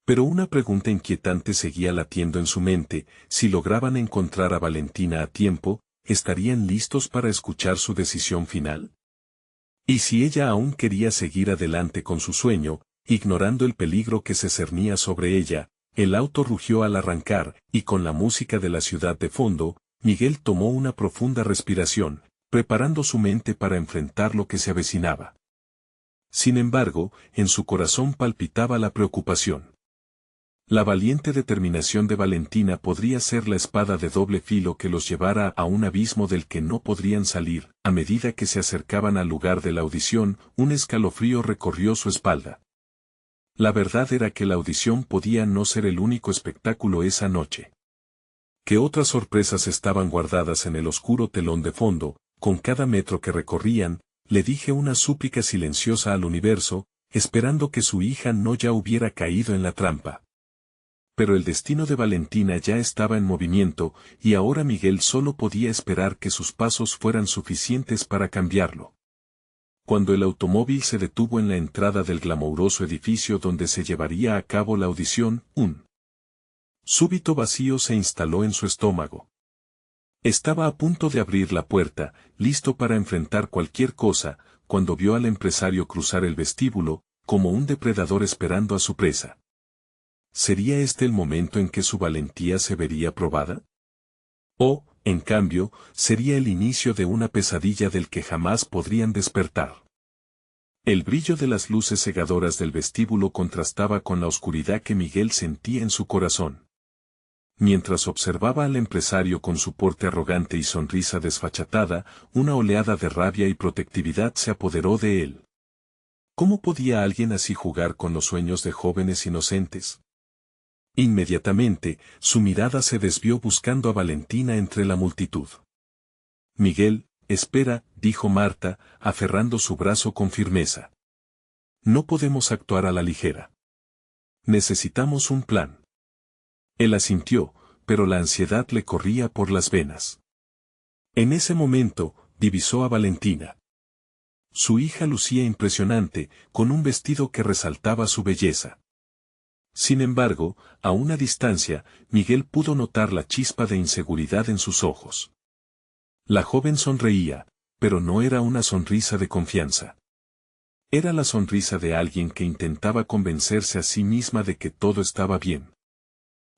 Pero una pregunta inquietante seguía latiendo en su mente: si lograban encontrar a Valentina a tiempo, ¿estarían listos para escuchar su decisión final? Y si ella aún quería seguir adelante con su sueño, ignorando el peligro que se cernía sobre ella. El auto rugió al arrancar, y con la música de la ciudad de fondo, Miguel tomó una profunda respiración, preparando su mente para enfrentar lo que se avecinaba. Sin embargo, en su corazón palpitaba la preocupación. La valiente determinación de Valentina podría ser la espada de doble filo que los llevara a un abismo del que no podrían salir. A medida que se acercaban al lugar de la audición, un escalofrío recorrió su espalda. La verdad era que la audición podía no ser el único espectáculo esa noche. Que otras sorpresas estaban guardadas en el oscuro telón de fondo. Con cada metro que recorrían, le dije una súplica silenciosa al universo, esperando que su hija no ya hubiera caído en la trampa. Pero el destino de Valentina ya estaba en movimiento, y ahora Miguel solo podía esperar que sus pasos fueran suficientes para cambiarlo. Cuando el automóvil se detuvo en la entrada del glamouroso edificio donde se llevaría a cabo la audición, un súbito vacío se instaló en su estómago. Estaba a punto de abrir la puerta, listo para enfrentar cualquier cosa, cuando vio al empresario cruzar el vestíbulo, como un depredador esperando a su presa. ¿Sería este el momento en que su valentía se vería probada? O, en cambio, sería el inicio de una pesadilla del que jamás podrían despertar. El brillo de las luces cegadoras del vestíbulo contrastaba con la oscuridad que Miguel sentía en su corazón. Mientras observaba al empresario con su porte arrogante y sonrisa desfachatada, una oleada de rabia y protectividad se apoderó de él. ¿Cómo podía alguien así jugar con los sueños de jóvenes inocentes? Inmediatamente, su mirada se desvió buscando a Valentina entre la multitud. Miguel, espera, dijo Marta, aferrando su brazo con firmeza. No podemos actuar a la ligera. Necesitamos un plan. Él asintió, pero la ansiedad le corría por las venas. En ese momento, divisó a Valentina. Su hija lucía impresionante, con un vestido que resaltaba su belleza. Sin embargo, a una distancia, Miguel pudo notar la chispa de inseguridad en sus ojos. La joven sonreía, pero no era una sonrisa de confianza. Era la sonrisa de alguien que intentaba convencerse a sí misma de que todo estaba bien.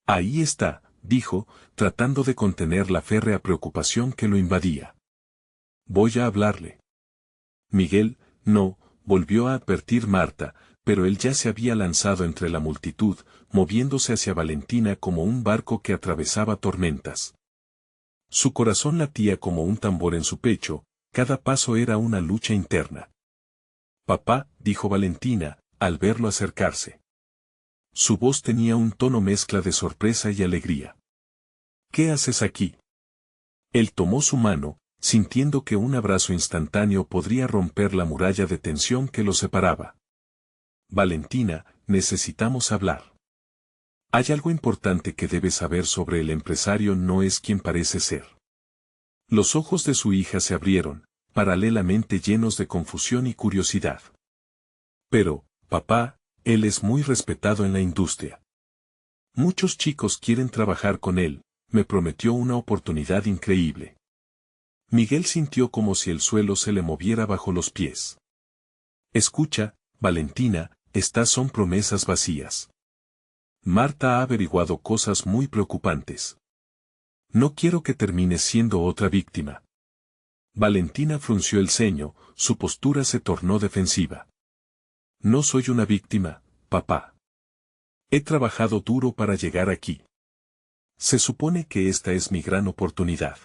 Ahí está, dijo, tratando de contener la férrea preocupación que lo invadía. Voy a hablarle. Miguel, no, volvió a advertir Marta, pero él ya se había lanzado entre la multitud, moviéndose hacia Valentina como un barco que atravesaba tormentas. Su corazón latía como un tambor en su pecho, cada paso era una lucha interna. Papá, dijo Valentina, al verlo acercarse. Su voz tenía un tono mezcla de sorpresa y alegría. ¿Qué haces aquí? Él tomó su mano, sintiendo que un abrazo instantáneo podría romper la muralla de tensión que los separaba. Valentina, necesitamos hablar. Hay algo importante que debes saber sobre el empresario, no es quien parece ser. Los ojos de su hija se abrieron, paralelamente llenos de confusión y curiosidad. Pero, papá, él es muy respetado en la industria. Muchos chicos quieren trabajar con él, me prometió una oportunidad increíble. Miguel sintió como si el suelo se le moviera bajo los pies. Escucha, Valentina, estas son promesas vacías. Marta ha averiguado cosas muy preocupantes. No quiero que termines siendo otra víctima. Valentina frunció el ceño, su postura se tornó defensiva. No soy una víctima, papá. He trabajado duro para llegar aquí. Se supone que esta es mi gran oportunidad.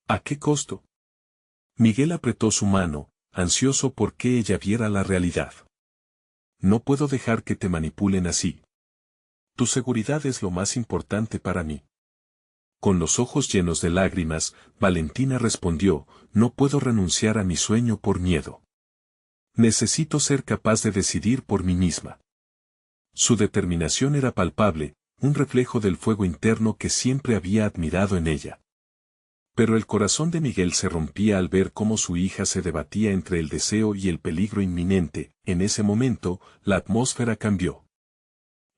¿A qué costo? Miguel apretó su mano, ansioso por que ella viera la realidad. No puedo dejar que te manipulen así. Tu seguridad es lo más importante para mí. Con los ojos llenos de lágrimas, Valentina respondió, no puedo renunciar a mi sueño por miedo. Necesito ser capaz de decidir por mí misma. Su determinación era palpable, un reflejo del fuego interno que siempre había admirado en ella. Pero el corazón de Miguel se rompía al ver cómo su hija se debatía entre el deseo y el peligro inminente. En ese momento, la atmósfera cambió.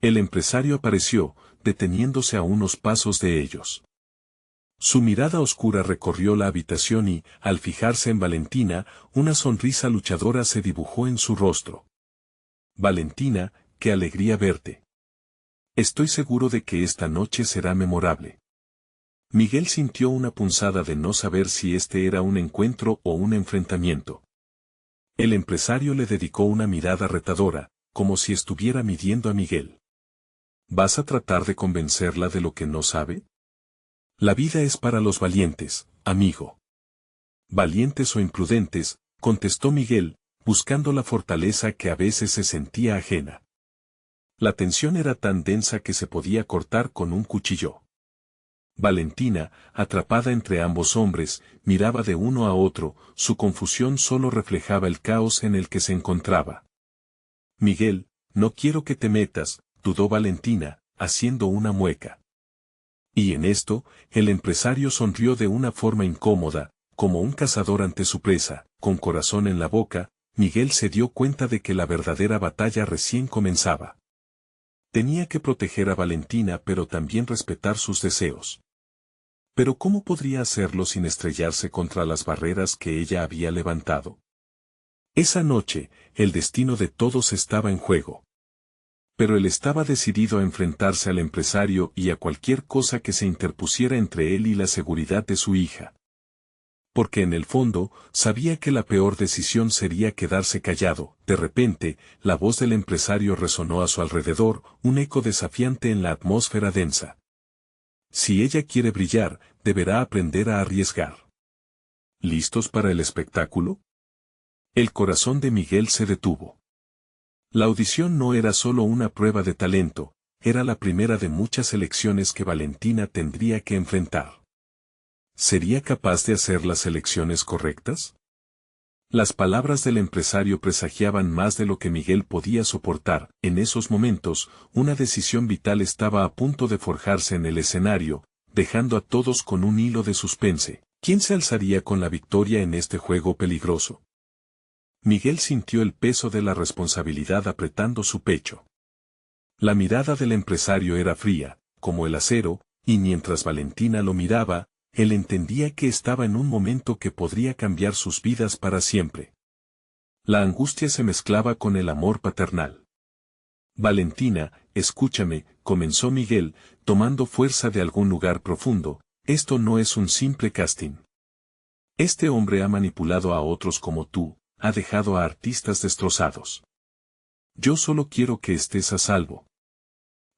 El empresario apareció, deteniéndose a unos pasos de ellos. Su mirada oscura recorrió la habitación y, al fijarse en Valentina, una sonrisa luchadora se dibujó en su rostro. Valentina, qué alegría verte. Estoy seguro de que esta noche será memorable. Miguel sintió una punzada de no saber si este era un encuentro o un enfrentamiento. El empresario le dedicó una mirada retadora, como si estuviera midiendo a Miguel. ¿Vas a tratar de convencerla de lo que no sabe? La vida es para los valientes, amigo. Valientes o imprudentes, contestó Miguel, buscando la fortaleza que a veces se sentía ajena. La tensión era tan densa que se podía cortar con un cuchillo. Valentina, atrapada entre ambos hombres, miraba de uno a otro, su confusión solo reflejaba el caos en el que se encontraba. Miguel, no quiero que te metas, dudó Valentina, haciendo una mueca. Y en esto, el empresario sonrió de una forma incómoda, como un cazador ante su presa, con corazón en la boca. Miguel se dio cuenta de que la verdadera batalla recién comenzaba. Tenía que proteger a Valentina pero también respetar sus deseos. Pero ¿cómo podría hacerlo sin estrellarse contra las barreras que ella había levantado? Esa noche, el destino de todos estaba en juego. Pero él estaba decidido a enfrentarse al empresario y a cualquier cosa que se interpusiera entre él y la seguridad de su hija. Porque en el fondo, sabía que la peor decisión sería quedarse callado. De repente, la voz del empresario resonó a su alrededor, un eco desafiante en la atmósfera densa. Si ella quiere brillar, deberá aprender a arriesgar. ¿Listos para el espectáculo? El corazón de Miguel se detuvo. La audición no era solo una prueba de talento, era la primera de muchas elecciones que Valentina tendría que enfrentar. ¿Sería capaz de hacer las elecciones correctas? Las palabras del empresario presagiaban más de lo que Miguel podía soportar. En esos momentos, una decisión vital estaba a punto de forjarse en el escenario, dejando a todos con un hilo de suspense. ¿Quién se alzaría con la victoria en este juego peligroso? Miguel sintió el peso de la responsabilidad apretando su pecho. La mirada del empresario era fría, como el acero, y mientras Valentina lo miraba, él entendía que estaba en un momento que podría cambiar sus vidas para siempre. La angustia se mezclaba con el amor paternal. Valentina, escúchame, comenzó Miguel, tomando fuerza de algún lugar profundo, esto no es un simple casting. Este hombre ha manipulado a otros como tú, ha dejado a artistas destrozados. Yo solo quiero que estés a salvo.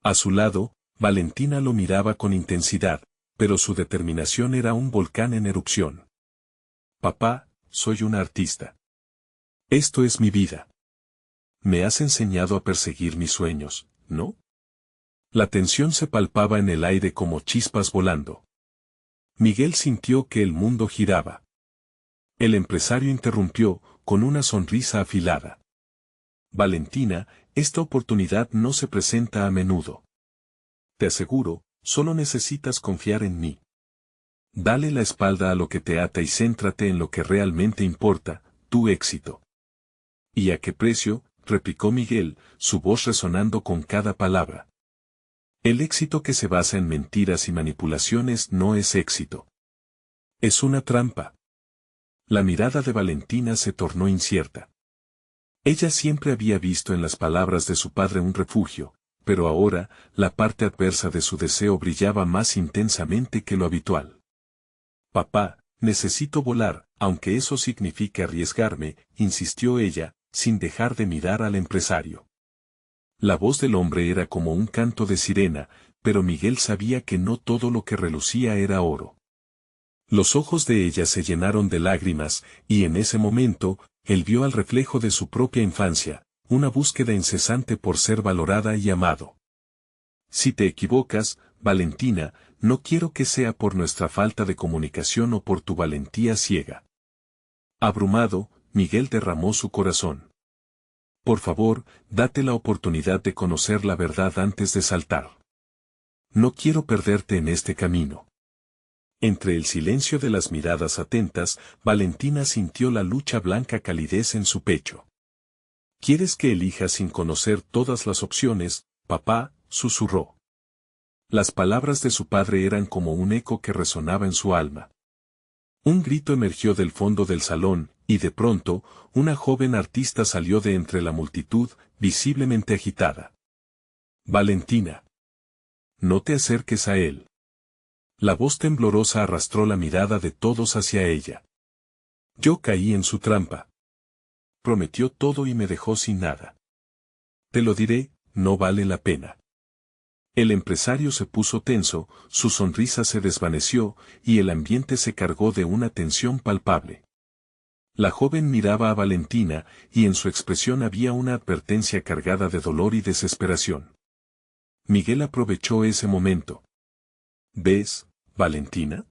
A su lado, Valentina lo miraba con intensidad, pero su determinación era un volcán en erupción. Papá, soy una artista. Esto es mi vida. Me has enseñado a perseguir mis sueños, ¿no? La tensión se palpaba en el aire como chispas volando. Miguel sintió que el mundo giraba. El empresario interrumpió, con una sonrisa afilada. Valentina, esta oportunidad no se presenta a menudo. Te aseguro, solo necesitas confiar en mí. Dale la espalda a lo que te ata y céntrate en lo que realmente importa, tu éxito. ¿Y a qué precio?, replicó Miguel, su voz resonando con cada palabra. El éxito que se basa en mentiras y manipulaciones no es éxito. Es una trampa. La mirada de Valentina se tornó incierta. Ella siempre había visto en las palabras de su padre un refugio, pero ahora, la parte adversa de su deseo brillaba más intensamente que lo habitual. Papá, necesito volar, aunque eso signifique arriesgarme, insistió ella, sin dejar de mirar al empresario. La voz del hombre era como un canto de sirena, pero Miguel sabía que no todo lo que relucía era oro. Los ojos de ella se llenaron de lágrimas, y en ese momento, él vio al reflejo de su propia infancia, una búsqueda incesante por ser valorada y amado. Si te equivocas, Valentina, no quiero que sea por nuestra falta de comunicación o por tu valentía ciega. Abrumado, Miguel derramó su corazón. Por favor, date la oportunidad de conocer la verdad antes de saltar. No quiero perderte en este camino. Entre el silencio de las miradas atentas, Valentina sintió la lucha blanca calidez en su pecho. ¿Quieres que elija sin conocer todas las opciones, papá?, susurró. Las palabras de su padre eran como un eco que resonaba en su alma. Un grito emergió del fondo del salón, y de pronto, una joven artista salió de entre la multitud, visiblemente agitada. Valentina. No te acerques a él. La voz temblorosa arrastró la mirada de todos hacia ella. Yo caí en su trampa. Prometió todo y me dejó sin nada. Te lo diré, no vale la pena. El empresario se puso tenso, su sonrisa se desvaneció, y el ambiente se cargó de una tensión palpable. La joven miraba a Valentina, y en su expresión había una advertencia cargada de dolor y desesperación. Miguel aprovechó ese momento. ¿Ves, Valentina?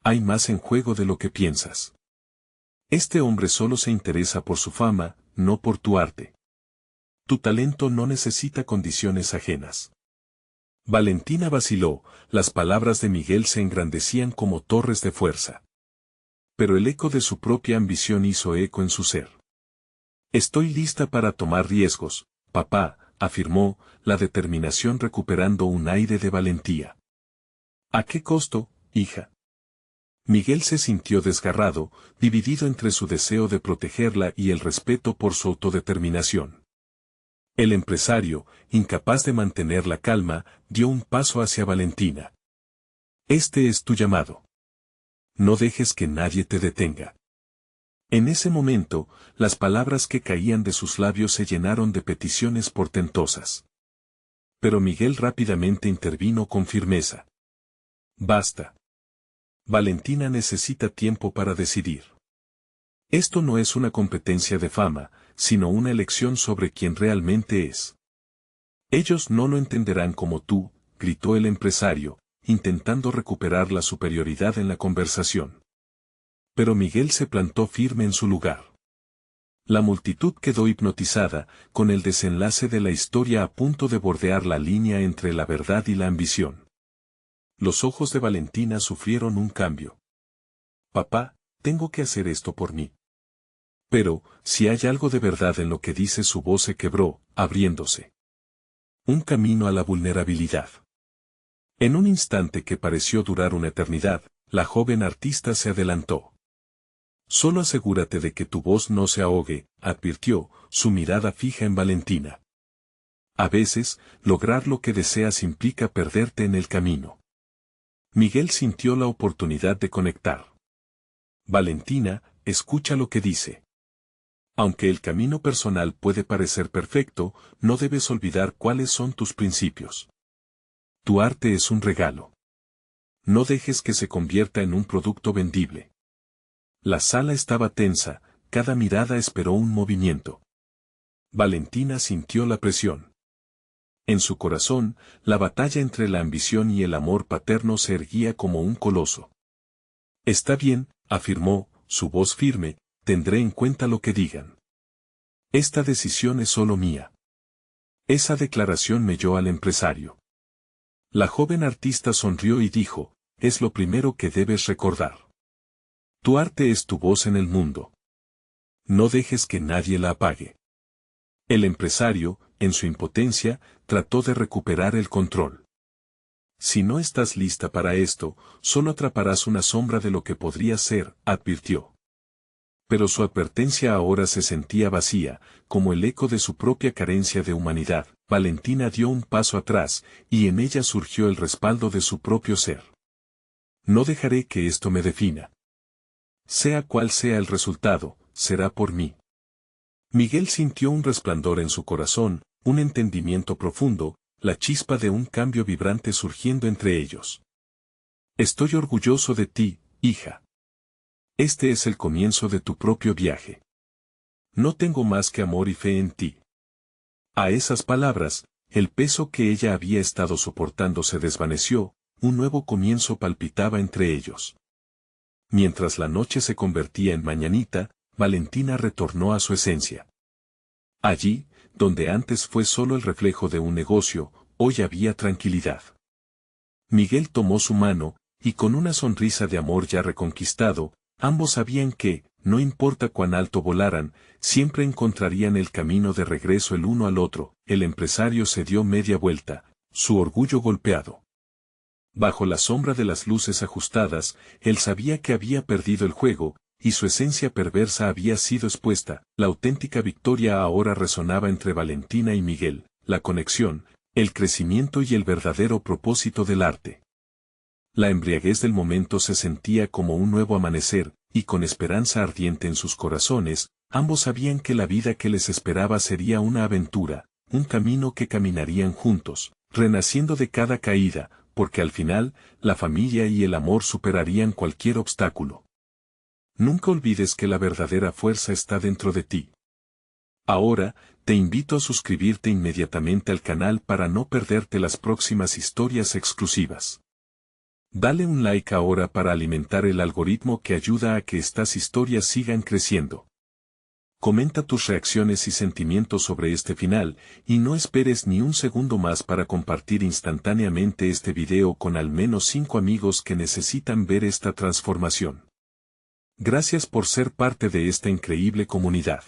Hay más en juego de lo que piensas. Este hombre solo se interesa por su fama, no por tu arte. Tu talento no necesita condiciones ajenas. Valentina vaciló, las palabras de Miguel se engrandecían como torres de fuerza. Pero el eco de su propia ambición hizo eco en su ser. Estoy lista para tomar riesgos, papá, afirmó, la determinación recuperando un aire de valentía. ¿A qué costo, hija? Miguel se sintió desgarrado, dividido entre su deseo de protegerla y el respeto por su autodeterminación. El empresario, incapaz de mantener la calma, dio un paso hacia Valentina. Este es tu llamado. No dejes que nadie te detenga. En ese momento, las palabras que caían de sus labios se llenaron de peticiones portentosas. Pero Miguel rápidamente intervino con firmeza. Basta. Valentina necesita tiempo para decidir. Esto no es una competencia de fama, sino una elección sobre quién realmente es. Ellos no lo entenderán como tú, gritó el empresario, intentando recuperar la superioridad en la conversación. Pero Miguel se plantó firme en su lugar. La multitud quedó hipnotizada, con el desenlace de la historia a punto de bordear la línea entre la verdad y la ambición. Los ojos de Valentina sufrieron un cambio. Papá, tengo que hacer esto por mí. Pero, si hay algo de verdad en lo que dice, su voz se quebró, abriéndose. Un camino a la vulnerabilidad. En un instante que pareció durar una eternidad, la joven artista se adelantó. Solo asegúrate de que tu voz no se ahogue, advirtió, su mirada fija en Valentina. A veces, lograr lo que deseas implica perderte en el camino. Miguel sintió la oportunidad de conectar. Valentina, escucha lo que dice. Aunque el camino personal puede parecer perfecto, no debes olvidar cuáles son tus principios. Tu arte es un regalo. No dejes que se convierta en un producto vendible. La sala estaba tensa, cada mirada esperó un movimiento. Valentina sintió la presión. En su corazón, la batalla entre la ambición y el amor paterno se erguía como un coloso. Está bien, afirmó, su voz firme, tendré en cuenta lo que digan. Esta decisión es solo mía. Esa declaración melló al empresario. La joven artista sonrió y dijo, es lo primero que debes recordar. Tu arte es tu voz en el mundo. No dejes que nadie la apague. El empresario, en su impotencia, trató de recuperar el control. Si no estás lista para esto, solo atraparás una sombra de lo que podría ser, advirtió. Pero su advertencia ahora se sentía vacía, como el eco de su propia carencia de humanidad. Valentina dio un paso atrás, y en ella surgió el respaldo de su propio ser. No dejaré que esto me defina. Sea cual sea el resultado, será por mí. Miguel sintió un resplandor en su corazón, un entendimiento profundo, la chispa de un cambio vibrante surgiendo entre ellos. Estoy orgulloso de ti, hija. Este es el comienzo de tu propio viaje. No tengo más que amor y fe en ti. A esas palabras, el peso que ella había estado soportando se desvaneció, un nuevo comienzo palpitaba entre ellos. Mientras la noche se convertía en mañanita, Valentina retornó a su esencia. Allí, donde antes fue solo el reflejo de un negocio, hoy había tranquilidad. Miguel tomó su mano, y con una sonrisa de amor ya reconquistado, ambos sabían que, no importa cuán alto volaran, siempre encontrarían el camino de regreso el uno al otro. El empresario se dio media vuelta, su orgullo golpeado. Bajo la sombra de las luces ajustadas, él sabía que había perdido el juego, y su esencia perversa había sido expuesta. La auténtica victoria ahora resonaba entre Valentina y Miguel, la conexión, el crecimiento y el verdadero propósito del arte. La embriaguez del momento se sentía como un nuevo amanecer, y con esperanza ardiente en sus corazones, ambos sabían que la vida que les esperaba sería una aventura, un camino que caminarían juntos, renaciendo de cada caída, porque al final, la familia y el amor superarían cualquier obstáculo. Nunca olvides que la verdadera fuerza está dentro de ti. Ahora, te invito a suscribirte inmediatamente al canal para no perderte las próximas historias exclusivas. Dale un like ahora para alimentar el algoritmo que ayuda a que estas historias sigan creciendo. Comenta tus reacciones y sentimientos sobre este final, y no esperes ni un segundo más para compartir instantáneamente este video con al menos 5 amigos que necesitan ver esta transformación. Gracias por ser parte de esta increíble comunidad.